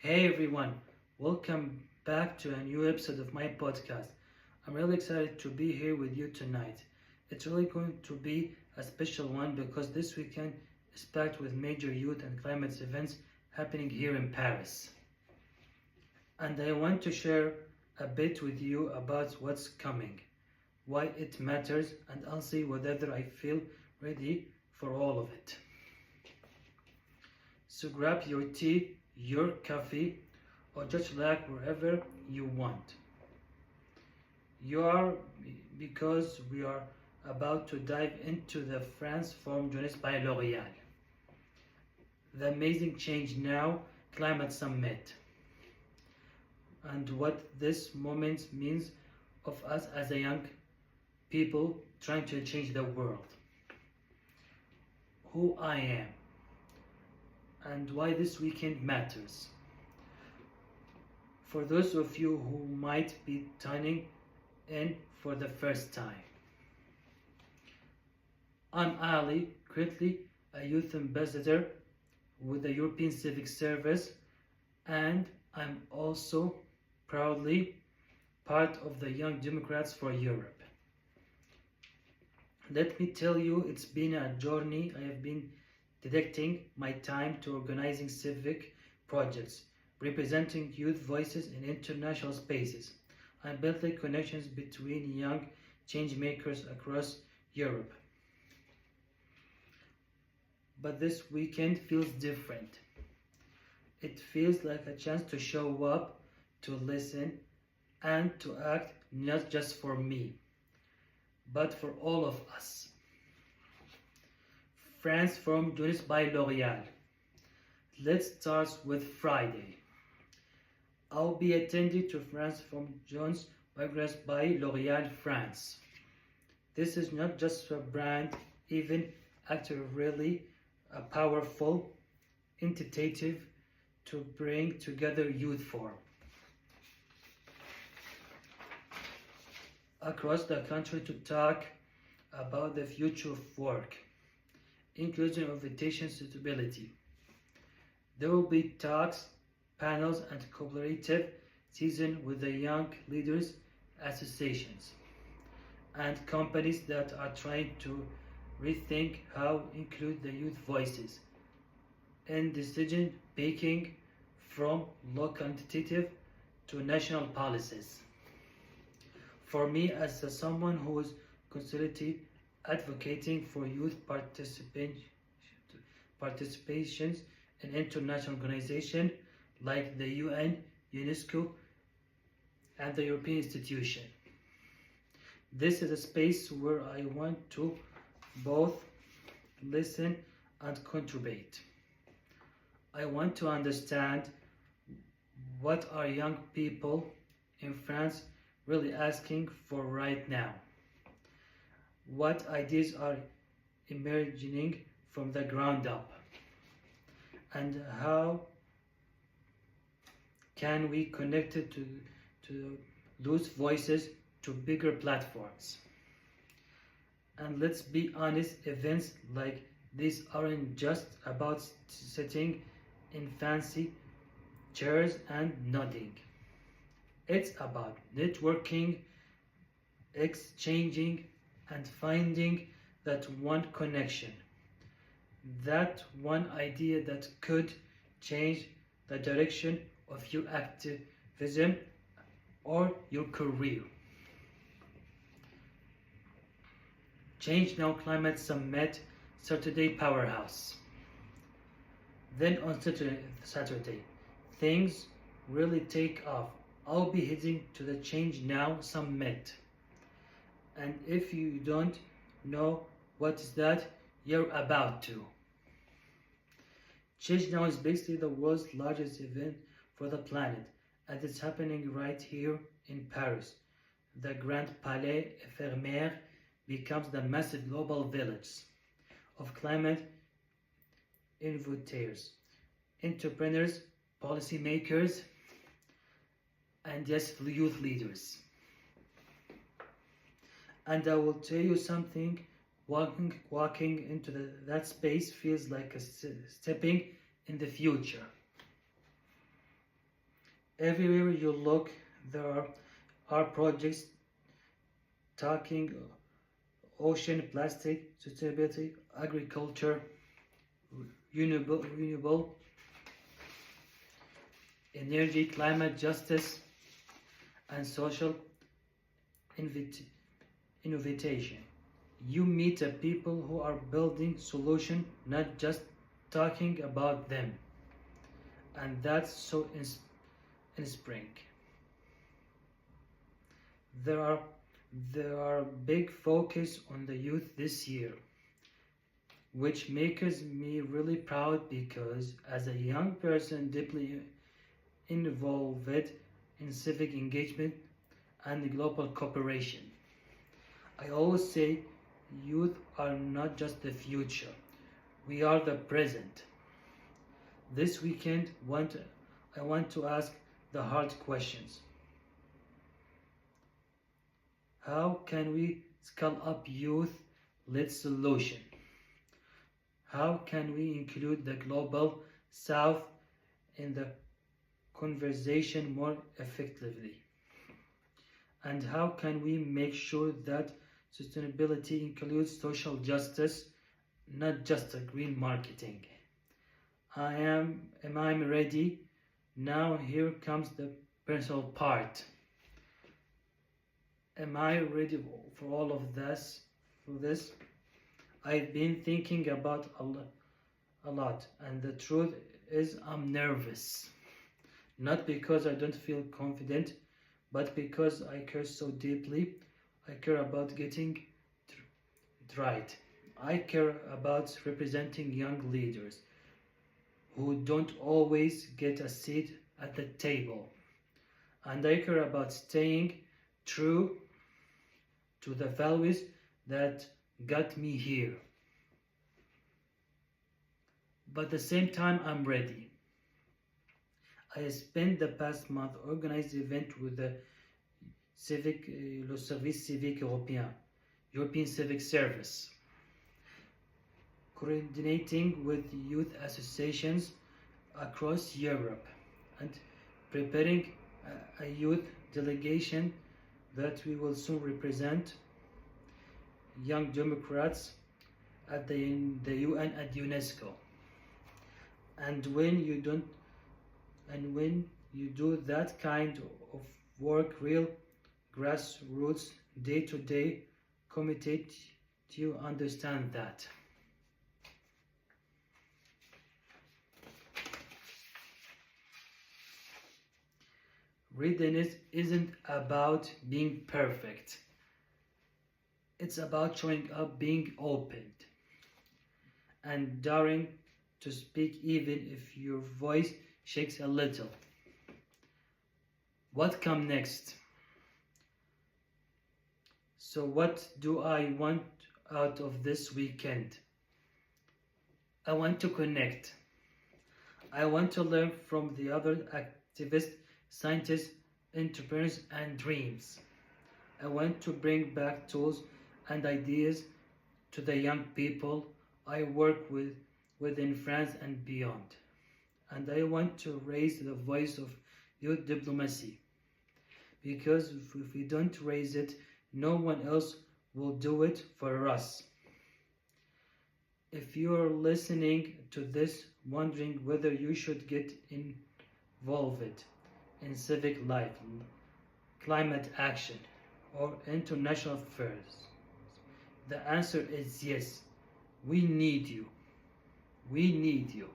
Hey everyone, welcome back to a new episode of my podcast. I'm really excited to be here with you tonight. It's really going to be a special one because this weekend is packed with major youth and climate events happening here in Paris. And I want to share a bit with you about what's coming, why it matters, and I'll see whether I feel ready for all of it. So grab your tea, your coffee, or just relax wherever you want. You are because we are about to dive into the France Forum Jeunesse by L'Oréal, the Amazing Change Now Climate Summit, and what this moment means of us as a young people trying to change the world. Who I am and why this weekend matters. For those of you who might be tuning in for the first time, I'm Ali, currently a youth ambassador with the European Civic Service, and I'm also proudly part of the Young Democrats for Europe. Let me tell you, it's been a journey. I have been dedicating my time to organizing civic projects, representing youth voices in international spaces, and building connections between young change makers across Europe. But this weekend feels different. It feels like a chance to show up, to listen, and to act not just for me, but for all of us. France Forum Jeunesse by L'Oréal. Let's start with Friday. I'll be attending to France Forum Jeunesse by L'Oréal France. This is not just a brand, even actually really a powerful initiative to bring together youth for across the country to talk about the future of work, inclusion, invitation, suitability. There will be talks, panels, and collaborative season with the Young Leaders Associations and companies that are trying to rethink how include the youth voices in decision making, from local initiative to national policies. For me, as someone who is constantly advocating for youth participations in international organizations like the UN, UNESCO, and the European institution, this is a space where I want to both listen and contribute. I want to understand what our young people in France really asking for right now. What ideas are emerging from the ground up, and how can we connect it to those voices to bigger platforms. And let's be honest, events like this aren't just about sitting in fancy chairs and nodding. It's about networking, exchanging, and finding that one connection, that one idea that could change the direction of your activism or your career. Change Now Climate Summit Saturday Powerhouse. Then on Saturday, things really take off. I'll be heading to the Change Now Summit. And if you don't know what is that, you're about to. Change Now is basically the world's largest event for the planet, and it's happening right here in Paris. The Grand Palais Éphémère becomes the massive global village of climate innovators, entrepreneurs, policymakers, and yes, youth leaders. And I will tell you something, walking into that space feels like stepping in the future. Everywhere you look, there are projects talking ocean, plastic, sustainability, agriculture, renewable energy, climate justice, and social innovation. You meet a people who are building solutions, not just talking about them. And that's so inspiring. There are big focus on the youth this year, which makes me really proud because as a young person deeply involved in civic engagement and global cooperation, I always say youth are not just the future, we are the present. This weekend I want to ask the hard questions. How can we scale up youth-led solution? How can we include the global south in the conversation more effectively? And how can we make sure that sustainability includes social justice, not just a green marketing? Am I ready? Now here comes the personal part. Am I ready for all of this? I've been thinking about a lot, and the truth is I'm nervous. Not because I don't feel confident, but because I care so deeply. I care about getting it right. I care about representing young leaders who don't always get a seat at the table. And I care about staying true to the values that got me here. But at the same time, I'm ready. I spent the past month organizing an event with the le Service Civique Européen, European Civic Service, coordinating with youth associations across Europe and preparing a youth delegation that we will soon represent young Democrats at the UN and UNESCO. And when you do that kind of work, real grassroots, day-to-day, committed, you understand that. Readiness isn't about being perfect. It's about showing up, being open, and daring to speak even if your voice shakes a little. What comes next? So what do I want out of this weekend? I want to connect. I want to learn from the other activists, scientists, entrepreneurs, and dreams. I want to bring back tools and ideas to the young people I work with in France and beyond. And I want to raise the voice of youth diplomacy. Because if we don't raise it, no one else will do it for us. If you are listening to this, wondering whether you should get involved in civic life, climate action, or international affairs, the answer is yes. We need you. We need you.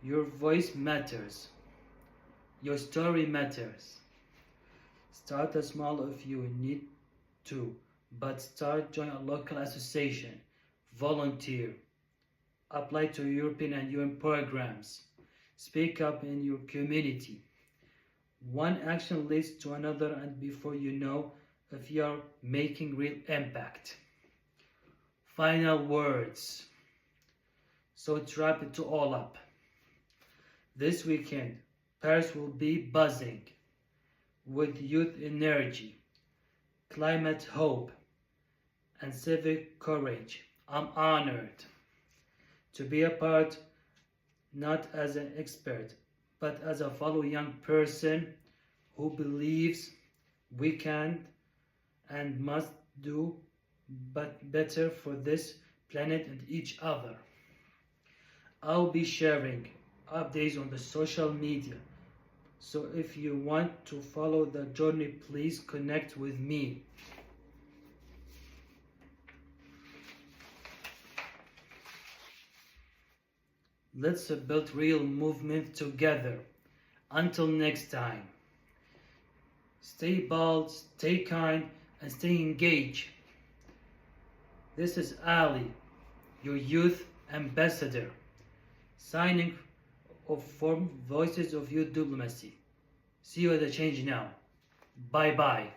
Your voice matters. Your story matters. Start small if you need to, but join a local association, volunteer, apply to European and UN programs, speak up in your community. One action leads to another, and before you know, if you are making real impact. Final words. So to wrap it all up. This weekend, Paris will be buzzing with youth energy, climate hope, and civic courage. I'm honored to be a part, not as an expert, but as a fellow young person who believes we can and must do but better for this planet and each other. I'll be sharing updates on the social media, so if you want to follow the journey, please connect with me. Let's build real movement together. Until next time, stay bold, stay kind, and stay engaged. This is Ali, your youth ambassador, signing off from Voices of Youth Diplomacy. See you at the change now. Bye bye.